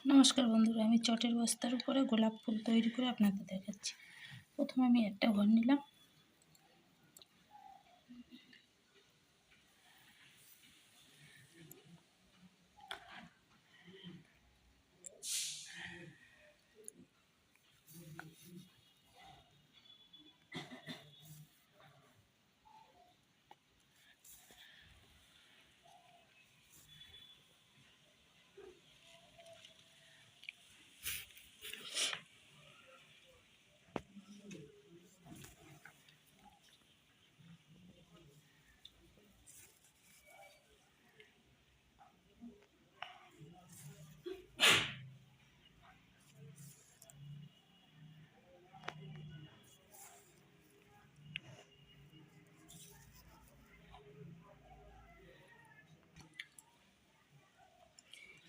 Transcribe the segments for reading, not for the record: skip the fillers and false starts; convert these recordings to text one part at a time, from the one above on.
নমস্কার বন্ধুরা, আমি চটের বস্তার উপরে গোলাপ ফুল তৈরি করে আপনাদের দেখাচ্ছি। প্রথমে আমি একটা ঘর নিলাম।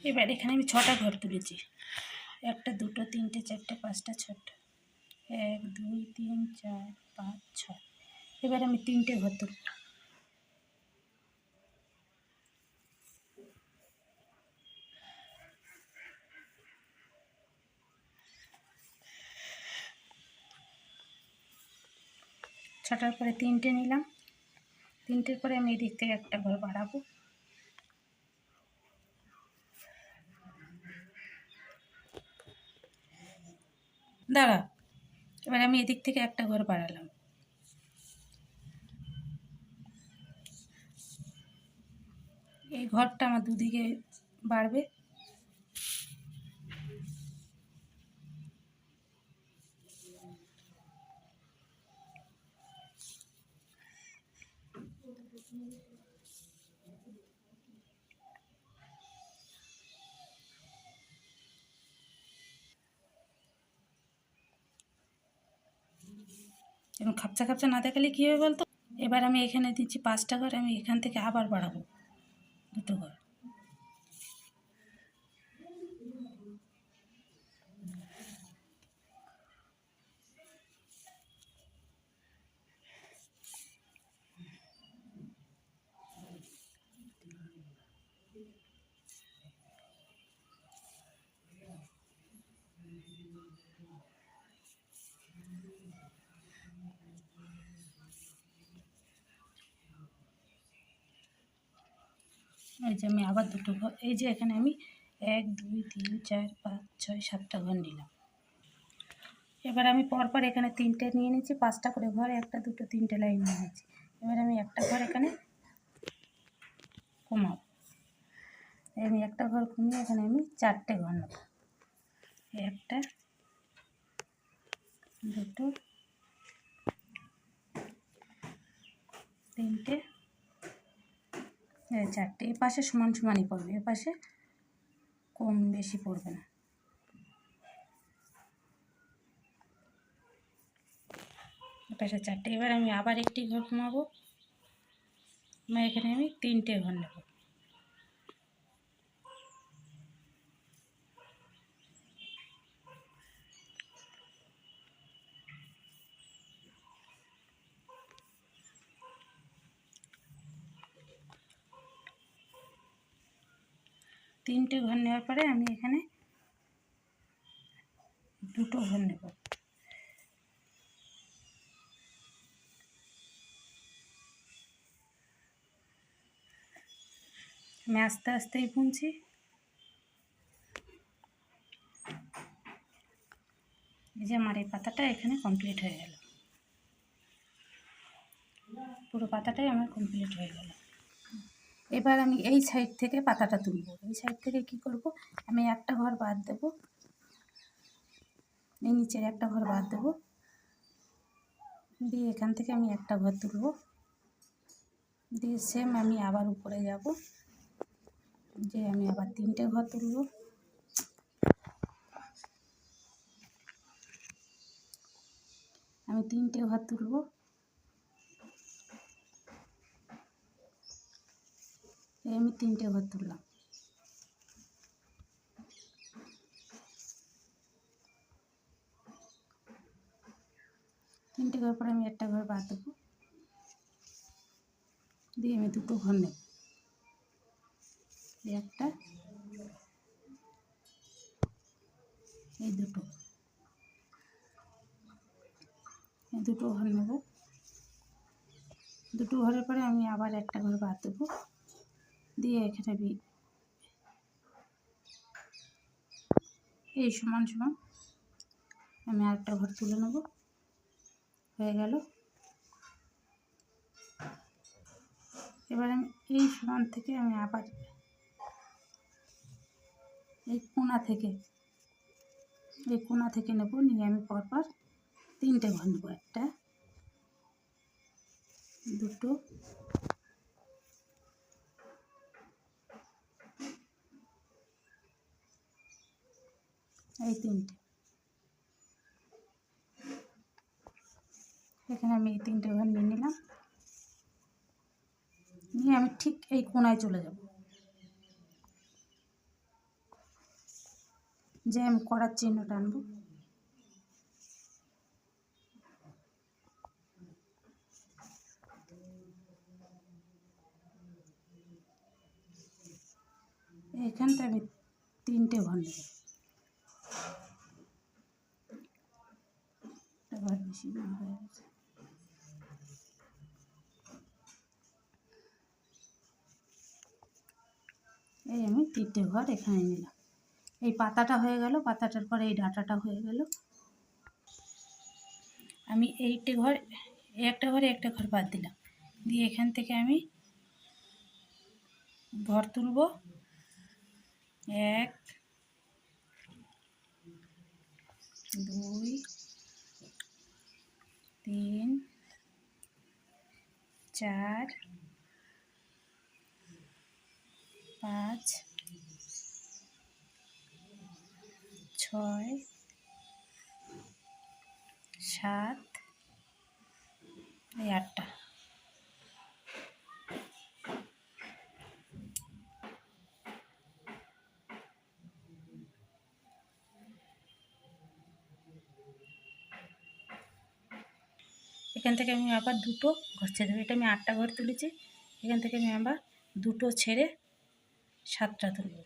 এবার এখানে আমি 6টা ঘর তুলেছি। 1টা 2টো 3টে 4টে 5টা 6টা, 1 2 3 4 5 6। এবার আমি 3টে ঘর তুলব। ছটার পরে 3টে নিলাম। 3টের পরে আমি এদিক থেকে একটা ঘর বাড়াবো। দাঁড়া, এবার আমি এদিক থেকে একটা ঘর বাড়ালাম। এই ঘরটা আমার দুদিকে বাড়বে। এবং খাপচা খাপচা না দেখালে কী হবে বলতো। এবার আমি এখানে দিচ্ছি 5টা ঘর। আমি এখান থেকে আবার বাড়াবো 2টো ঘর। এই যে আমি আবার 2টো ঘর, এই যে এখানে আমি 1 2 3 4 5 6 7টা ঘর নিলাম। এবার আমি পরপর এখানে 3টে নিয়ে নিচ্ছি, 5টা করে ঘর, 1টা 2টো 3টে লাইন নিয়ে নিচ্ছি। এবার আমি একটা ঘর এখানে কমাবো। আমি একটা ঘর কমিয়ে এখানে আমি 4টে ঘর নেব। 1টা 2টো 3টে 4টে। এ পাশে সমান সমানই পড়বে, এ পাশে কম বেশি পড়বে না। এ পাশে 4টে। এবার আমি আবার একটি ঘর কমাবো। এখানে আমি 3টে ঘর নেব। তিনটে ঘর নেওয়ার পরে আমি এখানে 2টো ঘর নেব। আমি আস্তে আস্তেই বুনছি। এই যে আমার এই পাতাটা এখানে কমপ্লিট হয়ে গেল। পুরো পাতাটাই আমার কমপ্লিট হয়ে গেল। এবার আমি এই সাইড থেকে পাতাটা তুলব। এই সাইড থেকে কি করব, আমি একটা ঘর বাদ দেব, এই নিচের একটা ঘর বাদ দেব, দিয়ে এখান থেকে আমি একটা ঘর তুলব, দিয়ে সেম আমি আবার উপরে যাব, যে আমি আবার 3টে ঘর তুলব। আমি 3টে ঘর তুলব। আমি 3টে ঘর তুললাম। তিনটে ঘর পরে আমি একটা ঘর বাদ দেবো, দিয়ে আমি 2টো ঘর নেব। একটা এই দুটো ঘর নেব। দুটো ঘরের পরে আমি আবার একটা ঘর বাদ দেবো, দিয়ে এখানে এই সমান সমান আমি আরেকটা ঘর তুলে নেব। হয়ে গেল। এবার আমি এই সমান থেকে আমি আবার এই কোণা থেকে নেব, নিয়ে আমি পরপর 3টে ঘর নেব। 1, 2, এই 3টে। এখানে আমি এই 3টে ঘর নিয়ে নিলাম, নিয়ে আমি ঠিক এই কোণায় চলে যাব, যে আমি করার চিহ্ন টানব। এখানটা আমি 3টে ঘর নেব। ঘর বেশি না হয়ে গেছে। এই আমি 3টে ঘর এখানে নিলাম। এই পাতাটা হয়ে গেল, পাতাটার পরে এই ডাঁটাটা হয়ে গেল। আমি একটা ঘরে একটা ঘর বাদ দিলাম, দিয়ে এখান থেকে আমি ঘর তুলব। 1, 2, 3, 4, 5, 6, 7, এই 8টা। এখান থেকে আমি আবার 2টো ঘর ছেড়ে দেবো। এটা আমি 8টা ঘর তুলেছি, এখান থেকে আমি আবার 2টো ছেড়ে 7টা তুলব।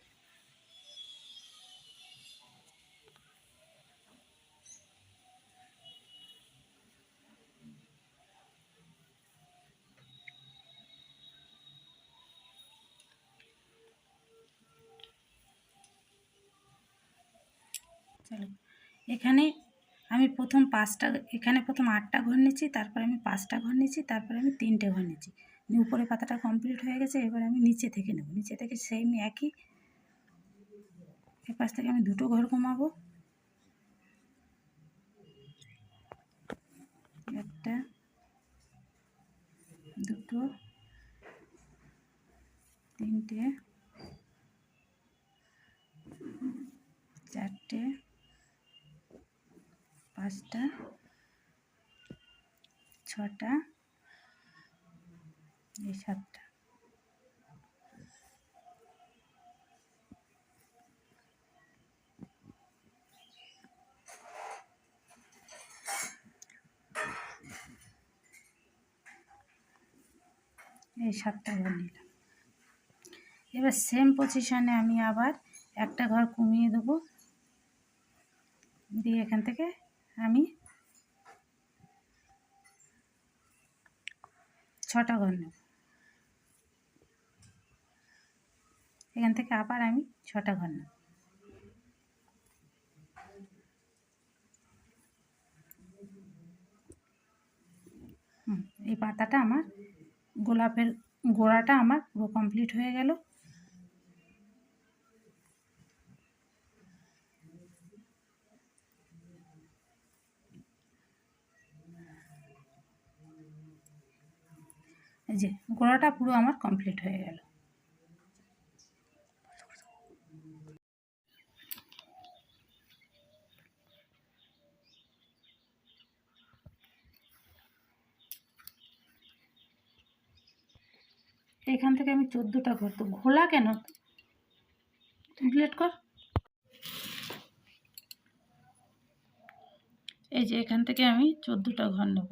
চলো, এখানে আমি প্রথম 8টা ঘর নিচ্ছি, তারপরে আমি 5টা ঘর নিচ্ছি, তারপরে আমি 3টে ঘর নিচ্ছি। উপরে পাতাটা কমপ্লিট হয়ে গেছে। এবার আমি নিচে থেকে নেব, নিচে থেকে সেম একই এপাশ থেকে আমি 2টো ঘর কমাবো। 1, 2, 3টে, 4টে, 5টা, 6টা, এই 7টা। এই 7টা ঘর নিলাম। এবার সেম পজিশনে আমি আবার একটা ঘর কমিয়ে দেবো, দিয়ে এখান থেকে আমি 6টা ঘর নেব। এখান থেকে আবার আমি 6টা ঘর নেব। এই পাতাটা আমার গোলাপের গোড়াটা আমার পুরো কমপ্লিট হয়ে গেল। এই যে গোড়াটা পুরো আমার কমপ্লিট হয়ে গেল। এখান থেকে আমি 14টা ঘর, তো ঘোলা কেন, ডিলিট কর। এই যে এখান থেকে আমি 14টা ঘর নেব।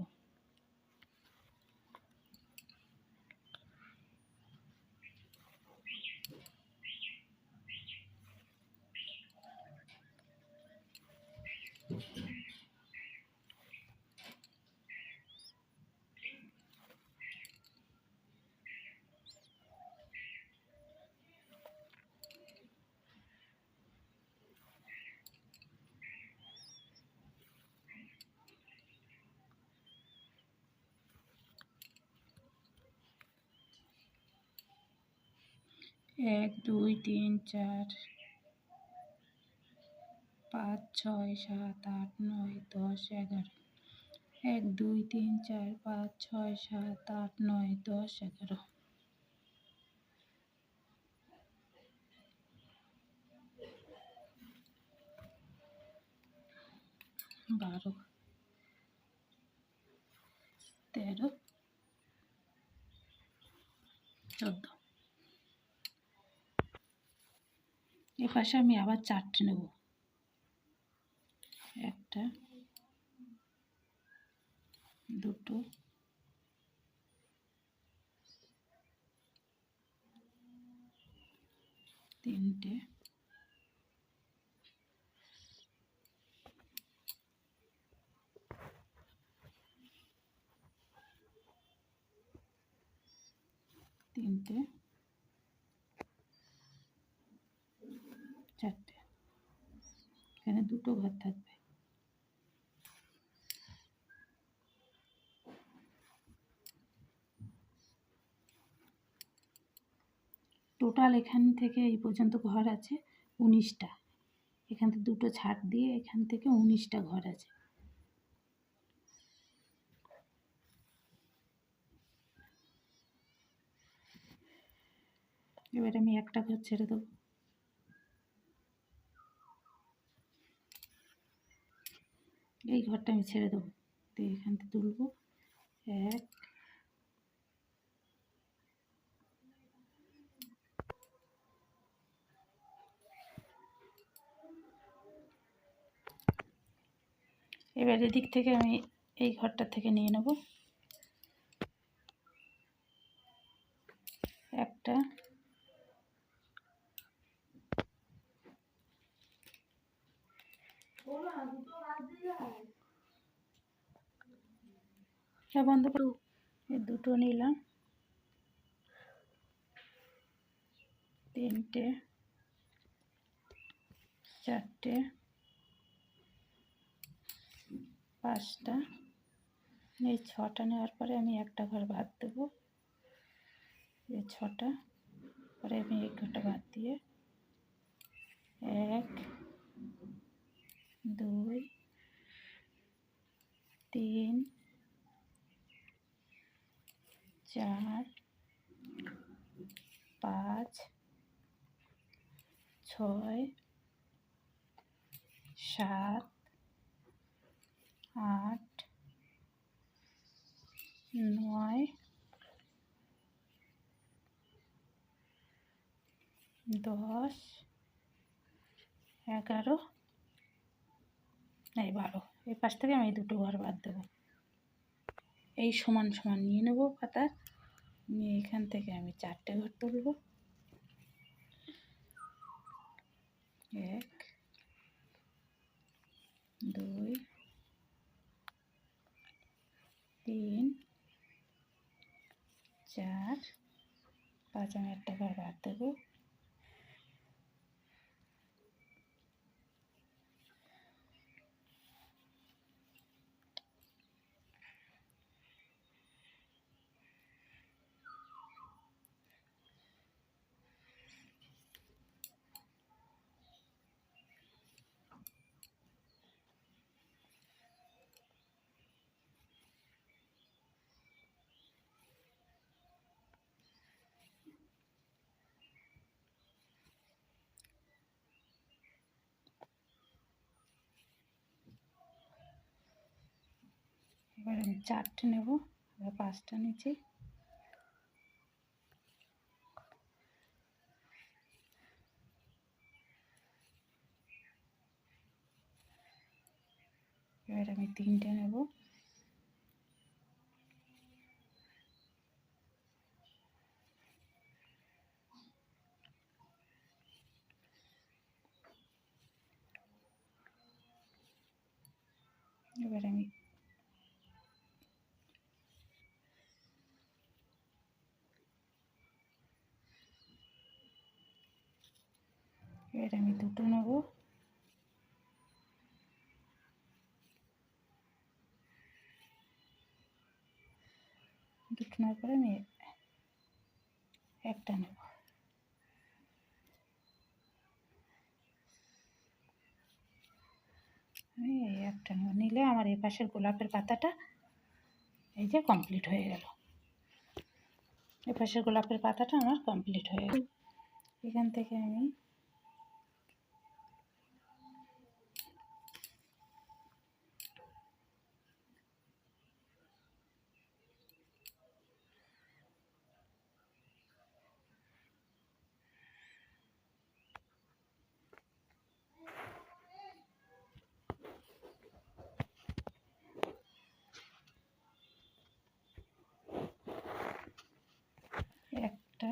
1 2 3 4 5 6 7 8 9 10 11 1 2 3 4 5 6 7 8 9 10 11 12 13 14 এই পাশে আমি আবার 4টে নেব। একটা, দুটো, তিনটে, তিনটে, চারটে। এখানে দুটো ঘর থাকবে। টোটাল এখান থেকে এই পর্যন্ত ঘর আছে 19টা। এখান থেকে দুটো ছাড় দিয়ে এখান থেকে 19টা ঘর আছে। এবার আমি একটা ঘর ছেড়ে দেবো। এই ঘরটা আমি ছেড়ে দেবো, তো এখান থেকে তুলবো 1 এবার এদিক থেকে আমি এই ঘরটা থেকে নিয়ে নেব একটা, বন্ধ করো। এই দুটো নিলাম, তিনটে, চারটে, পাঁচটা। এই 6টা নেওয়ার পরে আমি একটা ঘর বাদ দেবো। এই 6টা পরে আমি এই ঘরটা বাদ দিয়ে 1 2 3 4 5 6 7 8 9 10 11 এই 12। এই পাশ থেকে আমি দুটো ঘর বাদ দেবো। এই সমান সমান নিয়ে নেব পাতা, নিয়ে এখান থেকে আমি 4টে ঘর তুলব। 1 2 3 4 5। আমি একটা ঘর বাদ দেবো। এবার আমি 4টে নেব, এবার 5টা নিচ্ছি। এবার আমি 3টে নেব, এবার আমি দুটো নেব, দুটো নেওয়ার পরে আমি একটা নেব। একটা নিলে আমার এই পাশের গোলাপের পাতাটা এই যে কমপ্লিট হয়ে গেল। এই পাশের গোলাপের পাতাটা আমার কমপ্লিট হয়ে গেল। এখান থেকে আমি একটা,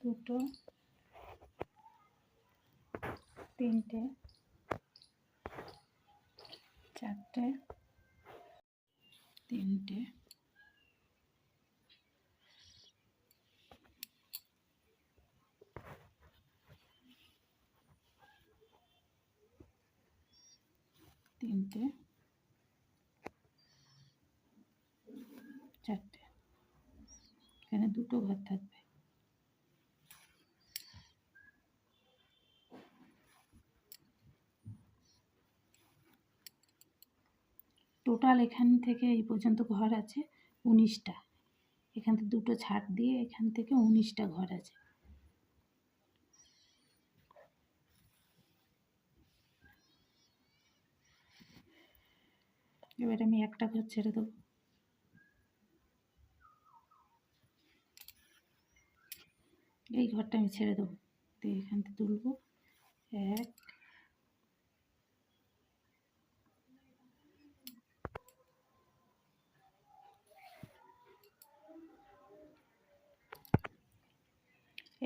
দুটো, তিনটে, চারটে, তিনটে, তিনটে, চারটে। এখানে দুটো ঘর থাকবে। টোটাল এখান থেকে এই পর্যন্ত ঘর আছে 19টা। এখান থেকে দুটো ছাদ দিয়ে এখান থেকে 19টা ঘর আছে। এবার আমি একটা ঘর ছেড়ে দেবো। এই ঘরটা আমি ছেড়ে দেবো, তো এখান থেকে তুলবো। এক,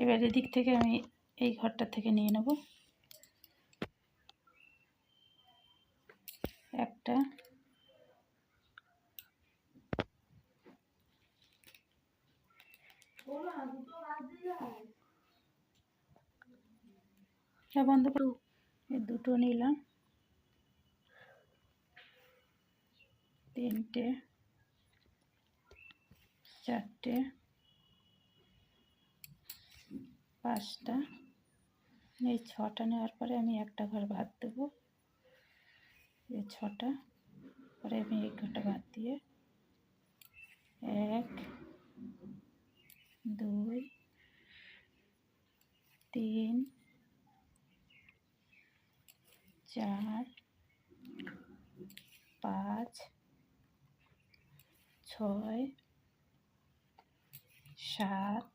এবার এদিক থেকে আমি এই ঘরটা থেকে নিয়ে নেব একটা, বন্ধ করো। এই দুটো নিলাম, তিনটে, চারটে, পাঁচটা, এই 6টা নেওয়ার পরে আমি একটা ঘর বাদ দেবো। এই 6টা পরে আমি এই ঘরটা বাদ দিয়ে 1, 2, 3, 4, 5, 6, 7,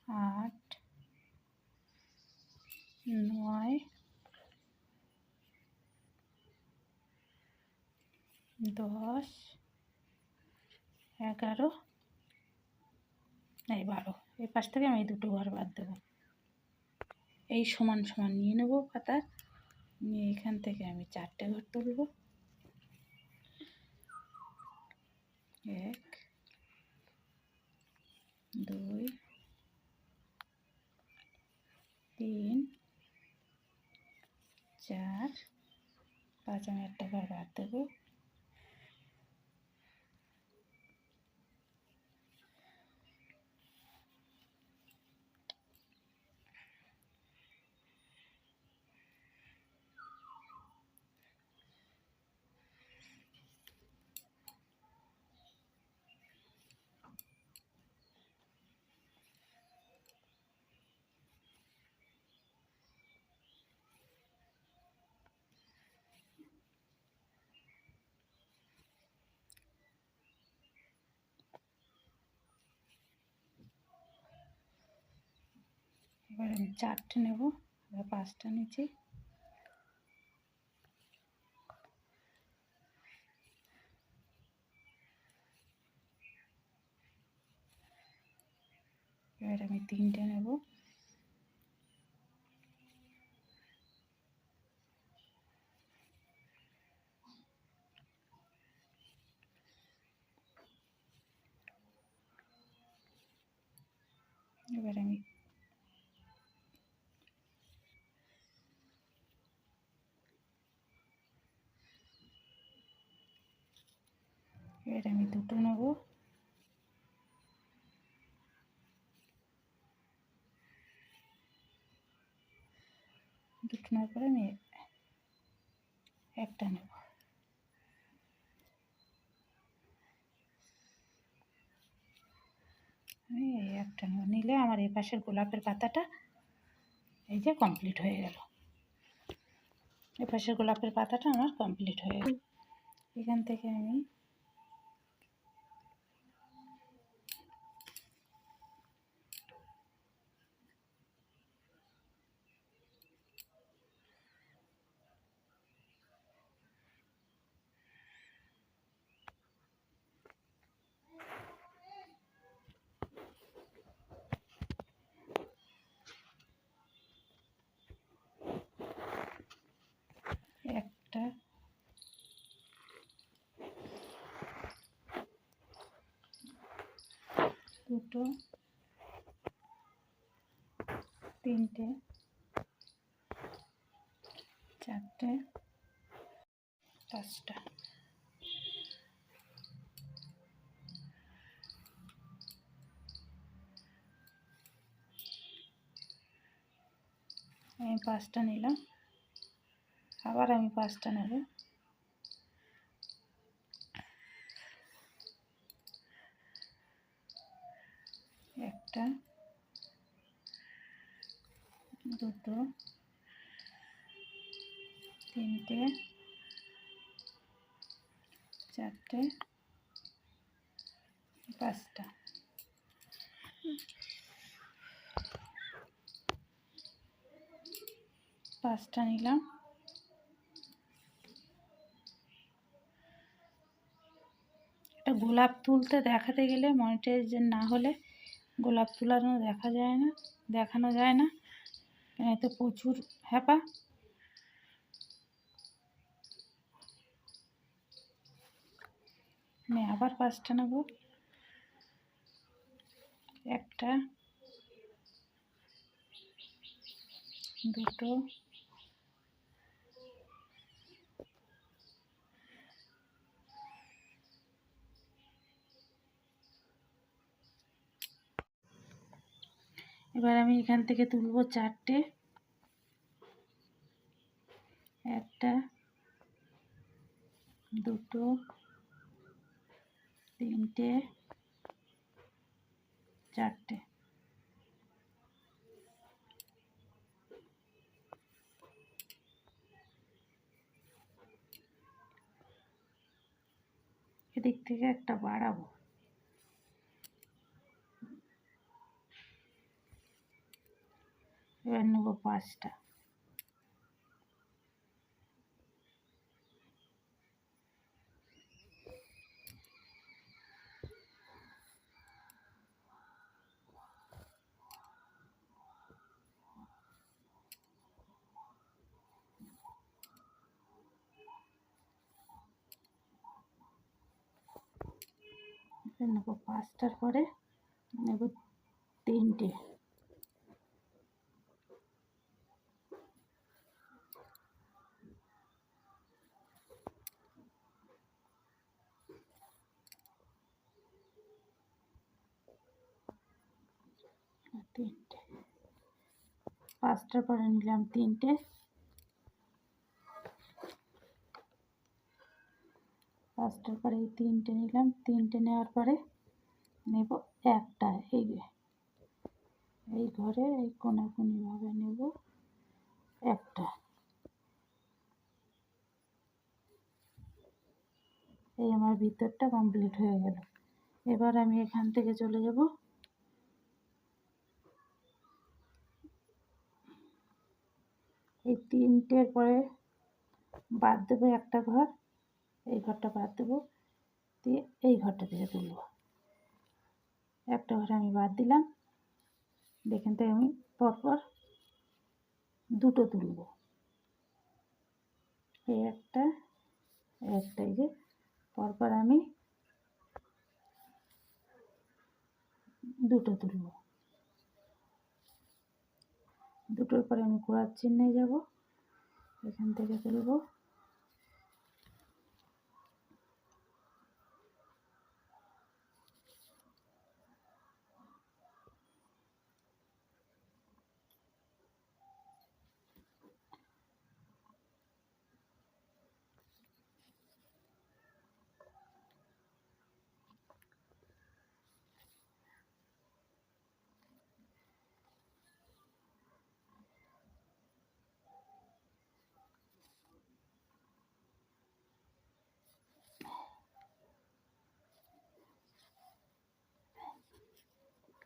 8, 9, 10, 11, এই 12। এই পাশ থেকে আমি দুটো ঘর বাদ দেবো। এই সমান সমান নিয়ে নেব পাতা, নিয়ে এখান থেকে আমি 4টে ঘর তুলব। 1, 2, 3, 4, 5। আমি একটা ঘর বাদ দেবো। এবার আমি 4টে নেব, এবার 5টা নিচ্ছি। এবার আমি 3টে নেব, এবার আমি দুটো নেব, দুটো নেওয়ার পরে আমি একটা নেব। আমি এই একটা নেব, নিলে আমার এই পাশের গোলাপের পাতাটা এই যে কমপ্লিট হয়ে গেল। এই পাশের গোলাপের পাতাটা আমার কমপ্লিট হয়ে গেল। এখান থেকে আমি একটা, দুটো, তিনটে, চারটে, পাঁচটা। আমি পাঁচটা নিলাম, আবার আমি পাঁচটা নেব। একটা, দুটো, তিনটে, চারটে, পাঁচটা। পাঁচটা নিলাম, একটা গোলাপ তুলতে দেখাতে গেলে মনিটাইজেশন না হলে গোলাপ তুলানো দেখানো যায় না, এতে প্রচুর হ্যাপা। আমি আবার পাঁচটা নেব। একটা, দুটো, এবার আমি এখান থেকে তুলব চারটে। একটা, দুটো, তিনটে, চারটে। এদিক থেকে একটা বাড়াবো। এবার নেব পাঁচটা। নেব পাঁচটার পরে নেব তিনটে। তিনটে, পাঁচটার পরে নিলাম তিনটে। পাঁচটার পরে এই তিনটে নিলাম, তিনটে নেওয়ার পরে নেব একটা। এই ঘরে এই কোনাকুনিভাবে নেব একটা। এই আমার ভিতরটা কমপ্লিট হয়ে গেল। এবার আমি এখান থেকে চলে যাব এই তিনটের পরে বাদ দেবো একটা ঘর, এই ঘরটা বাদ দেবো, দিয়ে এই ঘরটা থেকে তুলব। একটা ঘর আমি বাদ দিলাম, এখান থেকে আমি পরপর দুটো তুলব। এই একটা, এই যে পরপর আমি দুটো তুলব। দুটোর পরে আমি ঘোড়ার চিহ্নে যাব, এখান থেকে তুলব।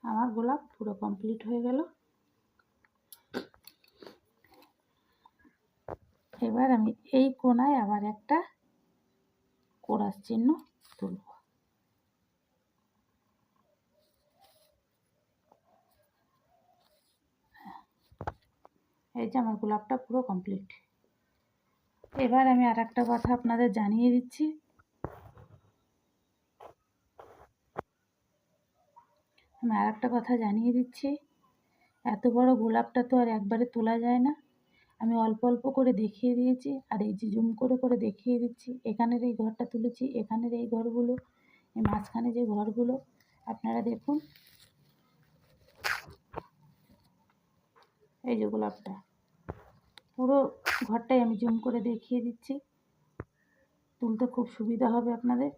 আমার গোলাপ পুরো কমপ্লিট হয়ে গেল। এবার আমি এই কোণায় আবার একটা কোরাস চিহ্ন তুলব। এই যে আমার গোলাপটা পুরো কমপ্লিট। এবার আমি আর একটা কথা আপনাদের জানিয়ে দিচ্ছি, এত বড় গোলাপটা তো আর একবারে তোলা যায় না। আমি অল্প অল্প করে দেখিয়ে দিয়েছি, আর এই যে জুম করে করে দেখিয়ে দিচ্ছি। এখানের এই ঘরটা তুলেছি, এখানের এই ঘরগুলো, এই মাঝখানে যে ঘরগুলো আপনারা দেখুন। এই যে গোলাপটা পুরো ঘরটাই আমি জুম করে দেখিয়ে দিচ্ছি, তুলতে খুব সুবিধা হবে আপনাদের।